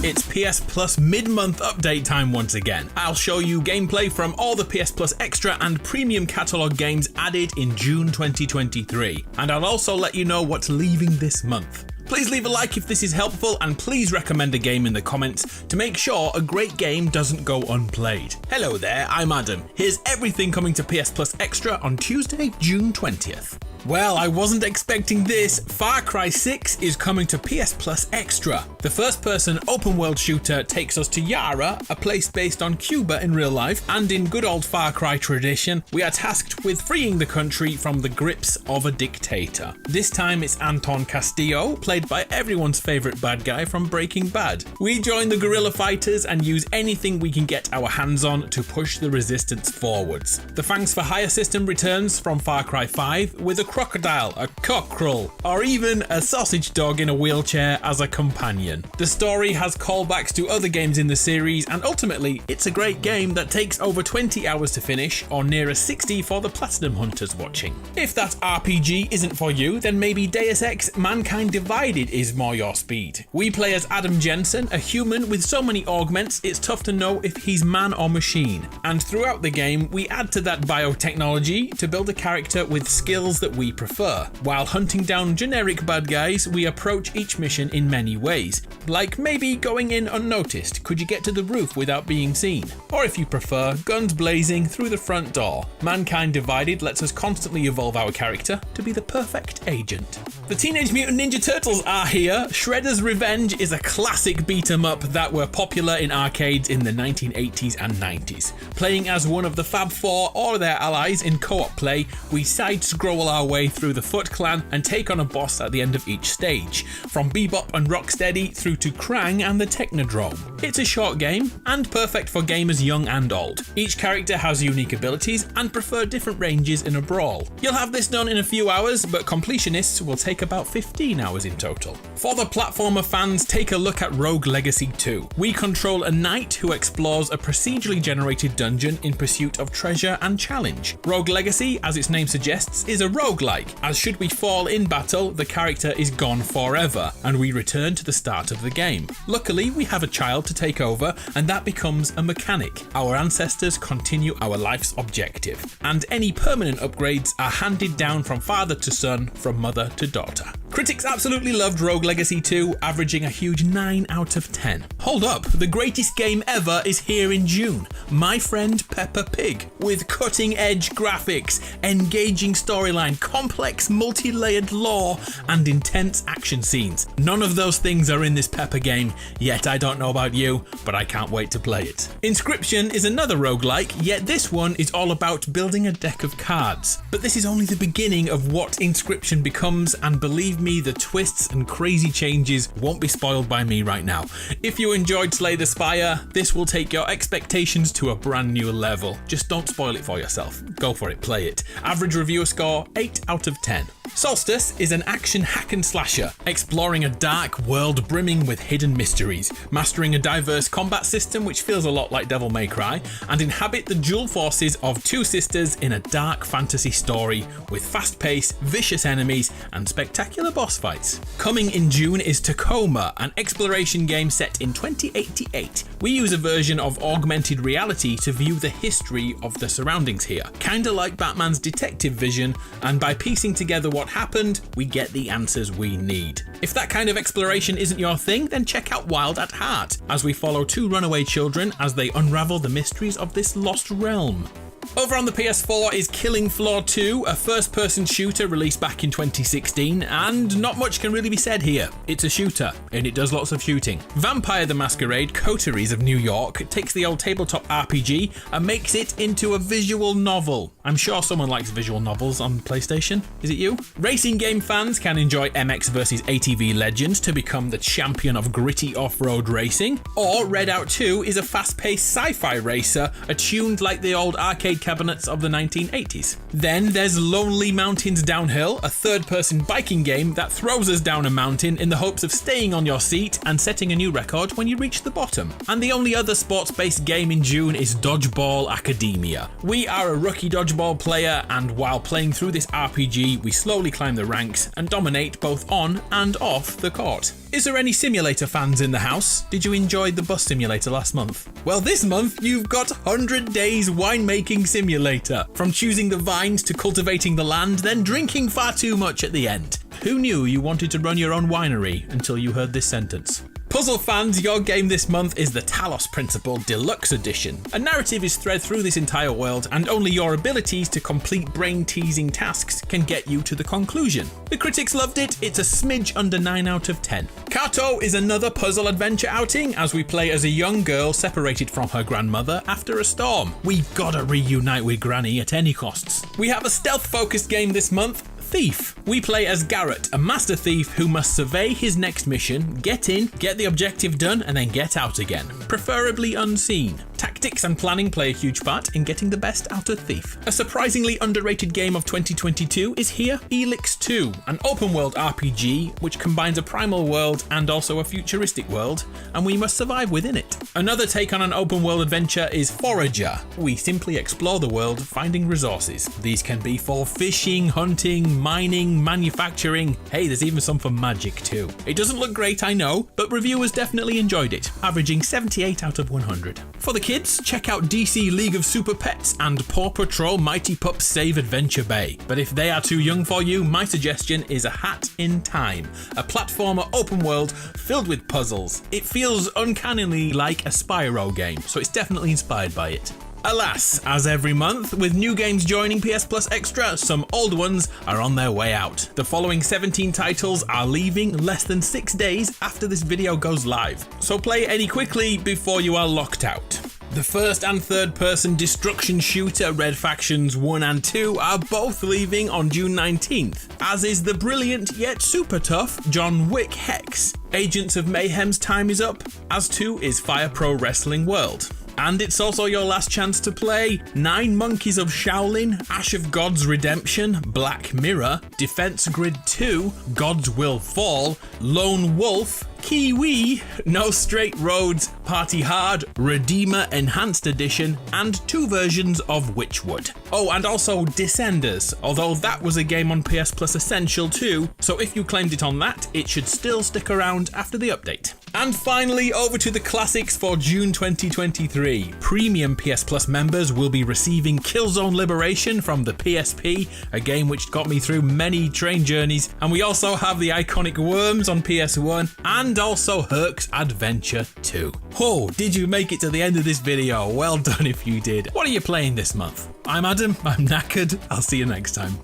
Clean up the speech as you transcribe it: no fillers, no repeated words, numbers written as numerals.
It's PSplus mid-month update time once again. I'll show you gameplay from all the PSplus Extra and Premium catalogue games added in June 2023, and I'll also let you know what's leaving this month. Please leave a like if this is helpful, and please recommend a game in the comments to make sure a great game doesn't go unplayed. Hello there, I'm Adam. Here's everything coming to PSplus Extra on Tuesday, June 20th. Well, I wasn't expecting this. FarCry 6 is coming to PSplus Extra. The first-person open-world shooter takes us to Yara, a place based on Cuba in real life, and in good old FarCry tradition, we are tasked with freeing the country from the grips of a dictator. This time it's Anton Castillo, played by everyone's favourite bad guy from Breaking Bad. We join the guerrilla fighters and use anything we can get our hands on to push the resistance forwards. The Fangs for Hire system returns from Far Cry 5 with a crocodile, a cockerel, or even a sausage dog in a wheelchair as a companion. The story has callbacks to other games in the series, and ultimately it's a great game that takes over 20 hours to finish, or nearer 60 for the Platinum Hunters watching. If that RPG isn't for you, then maybe Deus Ex Mankind Divided is more your speed. We play as Adam Jensen, a human with so many augments it's tough to know if he's man or machine. And throughout the game we add to that biotechnology to build a character with skills that we prefer. While hunting down generic bad guys, we approach each mission in many ways. Like maybe going in unnoticed, could you get to the roof without being seen? Or if you prefer, guns blazing through the front door. Mankind Divided lets us constantly evolve our character to be the perfect agent. The Teenage Mutant Ninja Turtles are here. Shredder's Revenge is a classic beat-em-up that were popular in arcades in the 1980s and 90s. Playing as one of the Fab Four or their allies in co-op play, we side-scroll our way through the Foot Clan and take on a boss at the end of each stage, from Bebop and Rocksteady through to Krang and the Technodrome. It's a short game and perfect for gamers young and old. Each character has unique abilities and prefer different ranges in a brawl. You'll have this done in a few hours, but completionists will take about 15 hours in total. For the platformer fans, take a look at Rogue Legacy 2. We control a knight who explores a procedurally generated dungeon in pursuit of treasure and challenge. Rogue Legacy, as its name suggests, is a roguelike, as should we fall in battle, the character is gone forever, and we return to the start of the game. Luckily, we have a child to take over, and that becomes a mechanic. Our ancestors continue our life's objective, and any permanent upgrades are handed down from father to son, from mother to daughter. Critics absolutely loved Rogue Legacy 2, averaging a huge 9 out of 10. Hold up, the greatest game ever is here in June. My Friend Peppa Pig, with cutting-edge graphics, engaging storyline, complex multi-layered lore, and intense action scenes. None of those things are in this Peppa game, yet I don't know about you, but I can't wait to play it. Inscryption is another roguelike, yet this one is all about building a deck of cards. But this is only the beginning of what Inscryption becomes, and believe me, the twists and crazy changes won't be spoiled by me right now. If you enjoyed Slay the Spire, this will take your expectations to a brand new level. Just don't spoil it for yourself. Go for it, play it. Average reviewer score 8 out of 10. Soulstice is an action hack and slasher, exploring a dark world brimming with hidden mysteries, mastering a diverse combat system which feels a lot like Devil May Cry, and inhabit the dual forces of two sisters in a dark fantasy story with fast-paced, vicious enemies and spectacular boss fights. Coming in June is Tacoma, an exploration game set in 2088. We use a version of augmented reality to view the history of the surroundings here, kinda like Batman's detective vision, and by piecing together what happened, we get the answers we need. If that kind of exploration isn't your thing, then check out Wild at Heart, as we follow two runaway children as they unravel the mysteries of this lost realm. Over on the PS4 is Killing Floor 2, a first-person shooter released back in 2016, and not much can really be said here. It's a shooter, and it does lots of shooting. Vampire the Masquerade, Coteries of New York, takes the old tabletop RPG and makes it into a visual novel. I'm sure someone likes visual novels on PlayStation. Is it you? Racing game fans can enjoy MX vs ATV Legends to become the champion of gritty off-road racing, or Redout 2 is a fast-paced sci-fi racer attuned like the old arcade cabinets of the 1980s. Then there's Lonely Mountains Downhill, a third-person biking game that throws us down a mountain in the hopes of staying on your seat and setting a new record when you reach the bottom. And the only other sports-based game in June is Dodgeball Academia. We are a rookie dodgeball player, and while playing through this RPG, we slowly climb the ranks and dominate both on and off the court. Is there any simulator fans in the house? Did you enjoy the bus simulator last month? Well, this month you've got 100 Days Winemaking Simulator. From choosing the vines to cultivating the land, then drinking far too much at the end. Who knew you wanted to run your own winery until you heard this sentence? Puzzle fans, your game this month is the Talos Principle Deluxe Edition. A narrative is thread through this entire world, and only your abilities to complete brain-teasing tasks can get you to the conclusion. The critics loved it, it's a smidge under 9 out of 10. Carto is another puzzle adventure outing as we play as a young girl separated from her grandmother after a storm. We gotta reunite with Granny at any costs. We have a stealth-focused game this month, Thief. We play as Garrett, a master thief who must survey his next mission, get in, get the objective done, and then get out again, preferably unseen. Tactics and planning play a huge part in getting the best out of Thief. A surprisingly underrated game of 2022 is here, Elex 2, an open world RPG which combines a primal world and also a futuristic world, and we must survive within it. Another take on an open world adventure is Forager. We simply explore the world finding resources. These can be for fishing, hunting, mining, manufacturing. Hey, there's even some for magic too. It doesn't look great, I know, but reviewers definitely enjoyed it, averaging 78 out of 100. For the kids, check out DC League of Superpets and Paw Patrol Mighty Pups Save Adventure Bay. But if they are too young for you, my suggestion is A Hat in Time, a platformer open world filled with puzzles. It feels uncannily like a Spyro game, so it's definitely inspired by it. Alas, as every month, with new games joining PSplus Extra, some old ones are on their way out. The following 17 titles are leaving less than 6 days after this video goes live, so play any quickly before you are locked out. The first and third person destruction shooter Red Factions 1 and 2 are both leaving on June 19th, as is the brilliant yet super tough John Wick Hex. Agents of Mayhem's time is up, as too is Fire Pro Wrestling World. And it's also your last chance to play 9 Monkeys of Shaolin, Ash of God's Redemption, Black Mirror, Defense Grid 2, God's Will Fall, Lone Wolf, Kiwi, No Straight Roads, Party Hard, Redeemer Enhanced Edition, and 2 versions of Witchwood. Oh, and also Descenders, although that was a game on PSplus Essential too, so if you claimed it on that, it should still stick around after the update. And finally, over to the classics for June 2023. Premium PSplus members will be receiving Killzone Liberation from the PSP, a game which got me through many train journeys, and we also have the iconic Worms on PS1, and also Herc's Adventure 2. Oh, did you make it to the end of this video? Well done if you did. What are you playing this month? I'm Adam, I'm knackered, I'll see you next time.